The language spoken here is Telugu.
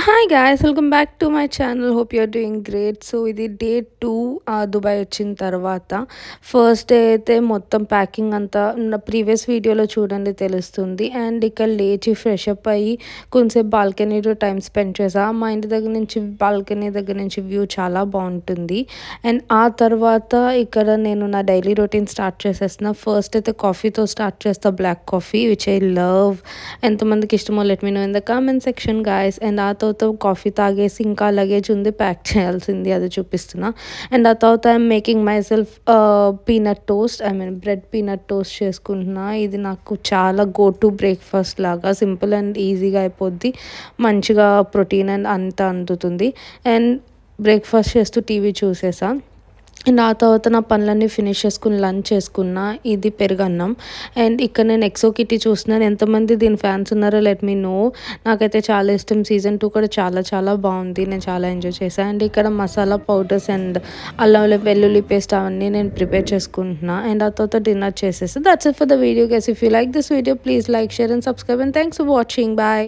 Hi guys, welcome back to my channel. Hope you're doing great. So ఇది డే 2 దుబాయ్ వచ్చిన తర్వాత. ఫస్ట్ డే అయితే మొత్తం ప్యాకింగ్ అంతా ప్రీవియస్ వీడియోలో చూడండి తెలుస్తుంది. అండ్ ఇక్కడ లేచి ఫ్రెష్ అప్ అయ్యి కొంచెంసేపు బాల్కనీలో టైం స్పెండ్ చేసా. మా ఇంటి దగ్గర నుంచి బాల్కనీ దగ్గర నుంచి వ్యూ చాలా బాగుంటుంది. అండ్ ఆ తర్వాత ఇక్కడ నేను నా డైలీ రొటీన్ స్టార్ట్ చేసేస్తున్నా. ఫస్ట్ అయితే కాఫీతో స్టార్ట్ చేస్తా, black coffee which I love. ఎంతమందికి ఇష్టమో let me know in the comment section guys. And ఆ తర్వాత కాఫీ తాగేసి ఇంకా లగేజ్ ఉంది ప్యాక్ చేయాల్సింది, అది చూపిస్తున్నా. అండ్ ఆ తర్వాత I'm making my self peanut toast, bread peanut toast చేసుకుంటున్నా. ఇది నాకు చాలా గో టు బ్రేక్ఫాస్ట్ లాగా, సింపుల్ అండ్ ఈజీగా అయిపోద్ది, మంచిగా ప్రోటీన్ అండ్ అంతా అందుతుంది. అండ్ బ్రేక్ఫాస్ట్ చేస్తూ టీవీ చూసేసా. అండ్ ఆ తర్వాత నా పనులన్నీ ఫినిష్ చేసుకుని లంచ్ చేసుకున్నా. ఇది పెరుగన్నం. అండ్ ఇక్కడ నేను ఎక్సో కిటీ చూస్తున్నాను. ఎంతమంది దీని ఫ్యాన్స్ ఉన్నారో లెట్ మీ నో. నాకైతే చాలా ఇష్టం. సీజన్ 2 కూడా చాలా చాలా బాగుంది, నేను చాలా ఎంజాయ్ చేశాను. అండ్ ఇక్కడ మసాలా పౌడర్స్ అండ్ అల్లం వెల్లుల్లి పేస్ట్ అవన్నీ నేను ప్రిపేర్ చేసుకుంటున్నా. అండ్ ఆ తర్వాత డిన్నర్ చేసేసి that's it for the video guys. If you like this video please like, share and subscribe. And thanks for watching. Bye.